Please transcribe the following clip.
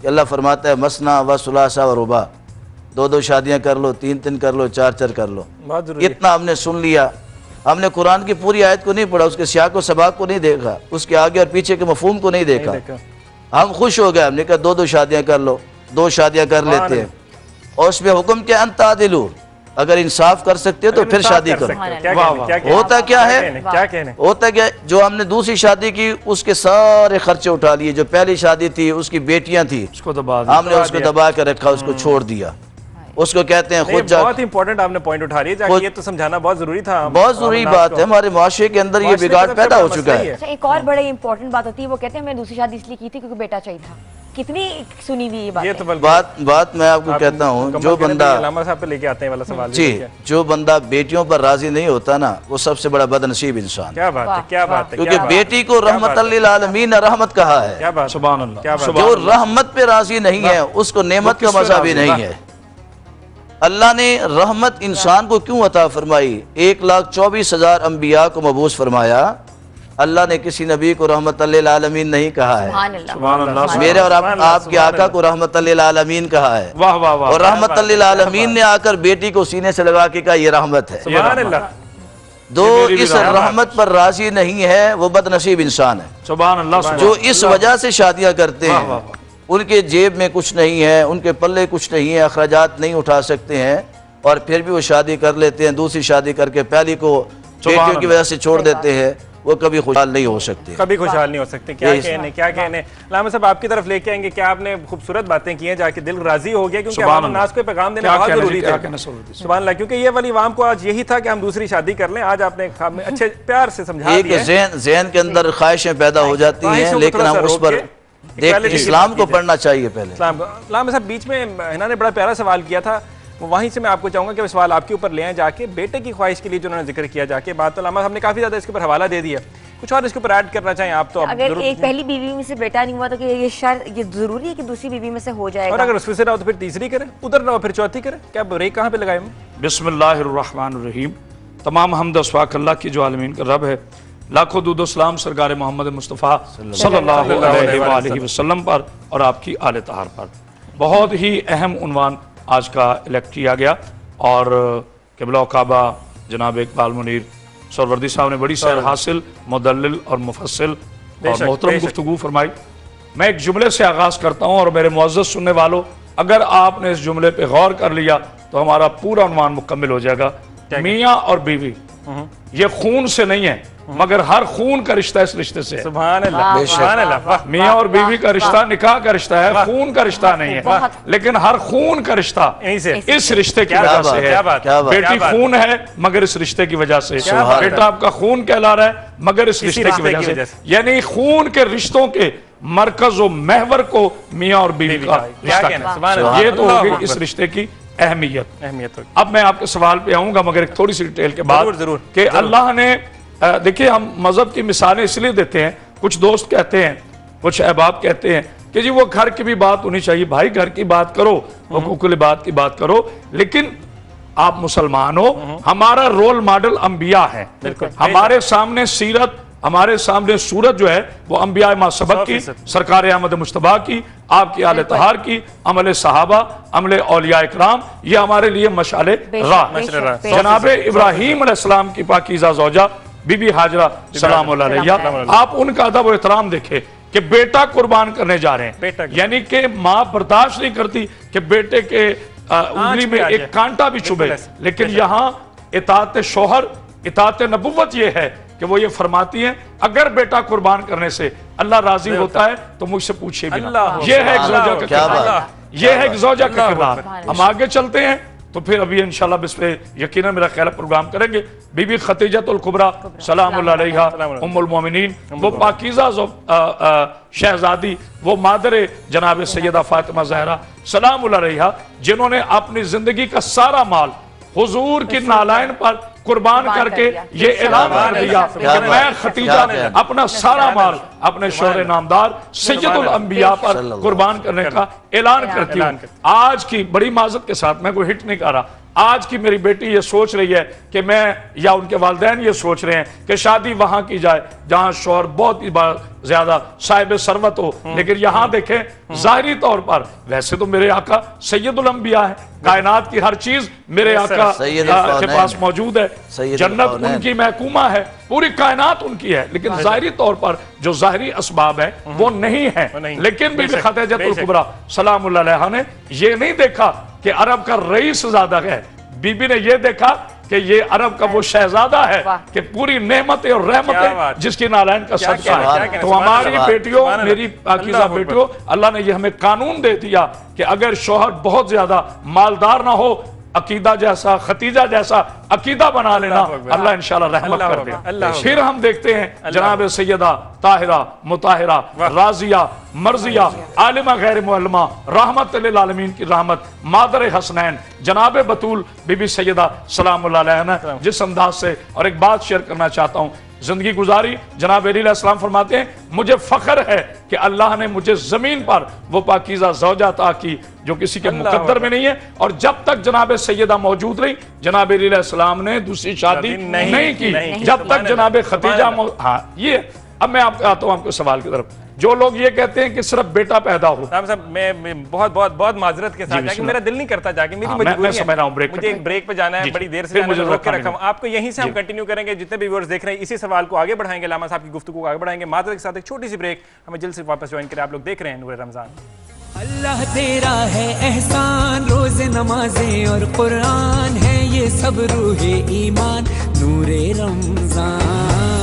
کہ اللہ فرماتا ہے مسنا و ثلاثہ و رباع، دو دو شادیاں کر لو، تین تین کر لو، چار چار کر لو. بہت ضروری ہے. اتنا ہم نے سن لیا، ہم نے قرآن کی پوری آیت کو نہیں پڑھا، اس کے سیاق و سباق کو نہیں دیکھا، اس کے آگے اور پیچھے کے مفہوم کو نہیں دیکھا. ہم خوش ہو گئے، ہم نے کہا دو دو شادیاں کر لو، دو شادیاں کر لیتے ہیں. اور اس میں حکم کیا ان تعدلوا، اگر انصاف کر سکتے ہو تو پھر شادی کرو. ہوتا کیا ہے، کیا کہنے ہوتا کیا جو ہم نے دوسری شادی کی اس کے سارے خرچے اٹھا لیے، جو پہلی شادی تھی اس کی بیٹیاں تھیں اس کو دبا دیا. ہم نے اس کو دبا کے رکھا، اس کو چھوڑ دیا. اس کو کہتے ہیں خود جا. بہت امپورٹنٹ آپ نے پوائنٹ اٹھا لیا، جا کے یہ تو سمجھانا بہت ضروری تھا. بہت ضروری بات ہے، ہمارے معاشرے کے اندر یہ بگاڑ پیدا ہو چکا ہے. اچھا ایک اور بڑی امپورٹنٹ بات ہوتی ہے، وہ کہتے ہیں میں نے دوسری شادی اس لیے کی تھی کیونکہ بیٹا چاہیے تھا. کتنی سنی ہوئی یہ بات. بات میں آپ کو کہتا ہوں، جو بندہ علامہ صاحب پہ لے کے آتے ہیں والا سوال. جی جو بندہ بیٹیوں پر راضی نہیں ہوتا نا، وہ سب سے بڑا بد نصیب انسان. کیا بات ہے، کیا بات ہے. کیونکہ بیٹی کو رحمت للعالمین رحمت کہا ہے. کیا بات، سبحان اللہ. جو رحمت پہ راضی نہیں ہے اس کو نعمت کا مزہ بھی نہیں ہے. اللہ نے رحمت انسان کو کیوں عطا فرمائی؟ 1,24,000 انبیاء کو مبعوث فرمایا. اللہ نے کسی نبی کو رحمت للعالمین نہیں کہا ہے. سبحان اللہ. میرے اور آپ کے آقا کو رحمت للعالمین کہا ہے. واہ واہ واہ. اور رحمت للعالمین نے آ کر بیٹی کو سینے سے لگا کے کہا یہ رحمت ہے. سبحان اللہ. جو اس رحمت پر راضی نہیں ہے وہ بد نصیب انسان ہے. سبحان اللہ. جو اس وجہ سے شادیاں کرتے ہیں، ان کے جیب میں کچھ نہیں ہے، ان کے پلے کچھ نہیں ہے، اخراجات نہیں اٹھا سکتے ہیں، اور پھر بھی وہ شادی کر لیتے ہیں، دوسری شادی کر کے پہلی کو بیٹیوں کی وجہ سے چھوڑ دیتے ہیں، وہ کبھی خوشحال نہیں ہو سکتے. کبھی خوشحال نہیں ہو سکتے. کیا کہنے، کیا کہنے. علامہ صاحب آپ کی طرف لے کے آئیں گے. کیا آپ نے خوبصورت باتیں کی ہیں، جا کے دل راضی ہو گیا، کیونکہ عوام الناس کو پیغام دینا بہت ضروری تھا. سبحان اللہ. کیونکہ یہ والی عوام کو آج یہی تھا کہ ہم دوسری شادی کر لیں. آج آپ نے اچھے پیار سے سمجھا دیا. ایک ذہن کے اندر خواہشیں پیدا ہو جاتی ہیں، لیکن ہم اس پر اسلام کو پڑھنا چاہیے پہلے. علامہ صاحب بیچ میں انہوں نے بڑا پیارا سوال کیا تھا، وہیں سے میں آپ کو چاہوں گا کہ وہ سوال آپ کے اوپر لے آئیں جا کے. بیٹے کی خواہش کے لیے جو انہوں نے ذکر کیا جا کے، بات تو علامہ صاحب نے کافی زیادہ اس کے اوپر حوالہ دے دیا. کچھ اور اس کے اوپر ایڈ کرنا چاہیں آپ تو؟ اگر ایک پہلی بیوی میں سے بیٹا نہیں ہوا تو یہ شرط، یہ ضروری ہے کہ دوسری بیوی میں سے ہو جائے گا؟ اور اگر اس میں سے نہ ہو تو پھر تیسری کریں، ادھر نہ ہو پھر چوتھی کریں. کیا بریک کہاں پہ لگائیں؟ بسم اللہ الرحمن الرحیم. تمام حمد و ثنا اللہ کی جو عالمین کا رب ہے، لاکھوں درود و سلام سرکار محمد مصطفیٰ صلی اللہ علیہ وآلہ وسلم پر اور آپ کی آل طاہر پر. بہت ہی اہم عنوان آج کا الیکٹ کیا گیا، اور قبلہ و کعبہ جناب اقبال منیر سروردی صاحب نے بڑی سیر حاصل، مدلل اور مفصل اور محترم گفتگو فرمائی. میں ایک جملے سے آغاز کرتا ہوں، اور میرے معزز سننے والوں، اگر آپ نے اس جملے پہ غور کر لیا تو ہمارا پورا عنوان مکمل ہو جائے گا. میاں اور بیوی یہ خون سے نہیں ہے، مگر ہر خون کا رشتہ اس رشتے سے ہے. سبحان اللہ. سبحان اللہ. میاں اور بیوی کا رشتہ نکاح کا رشتہ ہے، خون کا رشتہ نہیں ہے، لیکن ہر خون کا رشتہ اس رشتے کی وجہ سے ہے. بیٹی خون ہے مگر اس رشتے کی وجہ سے، بیٹا آپ کا خون کہلا رہا ہے مگر اس رشتے کی وجہ سے. یعنی خون کے رشتوں کے مرکز و محور کو میاں اور بیوی کا رشتہ کہنا. یہ تو ہوگی اس رشتے کی اہمیت. اب میں آپ کے سوال پہ آؤں گا، مگر ایک تھوڑی سی ڈیٹیل کے بعد، کہ اللہ نے دیکھیں، ہم مذہب کی مثالیں اس لیے دیتے ہیں. کچھ دوست کہتے ہیں، کچھ احباب کہتے ہیں کہ جی وہ گھر کی بھی بات ہونی چاہیے. بھائی گھر کی بات کرو، حقوق العباد کی بات کرو، لیکن آپ مسلمان ہو، ہمارا رول ماڈل انبیاء ہے. ہمارے سامنے سیرت، ہمارے سامنے صورت جو ہے وہ انبیاء ما سبق کی، سرکار احمد مجتبیٰ کی، آپ کی آل طاہر کی، عمل صحابہ، عمل اولیاء اکرام، یہ ہمارے لیے مشعل راہ. جناب ابراہیم علیہ السلام کی پاکیزہ زوجہ بی بی ہاجرہ سلام اللہ علیہ، آپ ان کا ادب و احترام دیکھیں کہ بیٹا قربان کرنے جا رہے ہیں. یعنی کہ ماں برداشت نہیں کرتی کہ بیٹے کے انگلی میں ایک کانٹا بھی چبھے، لیکن یہاں اطاعت شوہر، اطاعت نبوت یہ ہے کہ وہ یہ فرماتی ہیں اگر بیٹا قربان کرنے سے اللہ راضی ہوتا ہے تو مجھ سے پوچھے بھی نہ. یہ ہے ایک زوجہ کا کردار، یہ ہے ایک زوجہ کا کردار. ہم آگے چلتے ہیں تو پھر ابھی انشاءاللہ بس پہ یقیناً میرا خیال پروگرام کریں گے. بی بی خدیجہ الکبریٰ سلام اللہ علیہ، ام المومنین، وہ پاکیزہ شہزادی، وہ مادر جناب سیدہ فاطمہ زہرا سلام اللہ علیہ، جنہوں نے اپنی زندگی کا سارا مال حضور کی نالائن پر قربان کر کے یہ اعلان کر دیا کہ میں خدیجہ اپنا سارا مال اپنے شوہر نامدار سید الانبیاء پر قربان کرنے کا اعلان کرتی ہوں آج کی بڑی معذرت کے ساتھ، میں کوئی ہٹ نہیں کر رہا، آج کی میری بیٹی یہ سوچ رہی ہے کہ میں یا ان کے والدین یہ سوچ رہے ہیں کہ شادی وہاں کی جائے جہاں شوہر بہت ہی زیادہ صاحب ثروت ہو، لیکن یہاں دیکھیں ظاہری طور پر ویسے تو میرے آقا سید الانبیاء ہے، کائنات کی ہر چیز میرے آقا کے پاس موجود ہے، جنت ان کی محکومہ ہے، پوری کائنات ان کی ہے، لیکن ظاہری طور پر جو ظاہری اسباب ہے وہ نہیں ہے، لیکن بی بی خدیجہ الکبریٰ سلام اللہ علیہا نے یہ نہیں دیکھا کہ عرب کا رئیس زادہ ہے، بی بی نے یہ دیکھا کہ یہ عرب کا وہ شہزادہ ہے کہ پوری نعمتیں اور رحمتیں جس کی نالین کا صدقہ ہے۔ تو ہماری بیٹیوں، میری پاکیزہ بیٹیوں، اللہ نے یہ ہمیں قانون دے دیا کہ اگر شوہر بہت زیادہ مالدار نہ ہو، عقیدہ جیسا ختیجہ جیسا عقیدہ بنا لینا، اللہ انشاءاللہ رحمت کر دے۔ پھر ہم دیکھتے ہیں جناب سیدہ طاہرہ مطہرہ راضیہ مرضیہ عالمہ غیر معلمہ رحمت للعالمین کی رحمت مادر حسنین جناب بطول بی بی سیدہ سلام اللہ علیہ نے جس انداز سے، اور ایک بات شیئر کرنا چاہتا ہوں، زندگی گزاری، جناب علیہ السلام فرماتے ہیں مجھے فخر ہے کہ اللہ نے مجھے زمین پر وہ پاکیزہ زوجہ عطا کی جو کسی کے مقدر میں نہیں ہے، اور جب تک جناب سیدہ موجود رہی جناب علیہ السلام نے دوسری شادی نہیں کی، جب تک جناب ختیجہ ہاں یہ۔ اب میں آپ آتا ہوں آپ کو سوال کی طرف، جو لوگ یہ کہتے ہیں کہ صرف بیٹا پیدا ہو، صاحب میں بہت معذرت کے ساتھ جا کے میرا دل نہیں کرتا جا کے، میری مجبوری ہے، مجھے ایک بریک پہ جانا ہے، بڑی دیر سے روک کے رکھا ہوں آپ کو، یہیں سے ہم کنٹینیو کریں گے، جتنے بھی ویورز دیکھ رہے ہیں اسی سوال کو آگے بڑھائیں گے، علامہ صاحب کی گفتگو کو آگے بڑھائیں گے، معذرت کے ساتھ ایک چھوٹی سی بریک، ہمیں جلد سے واپس جوائن کریں، آپ لوگ دیکھ رہے ہیں نور رمضان۔ اللہ تیرا ہے احسان، روز نمازیں اور قرآن ہے یہ سب روح ایمان، نور رمضان۔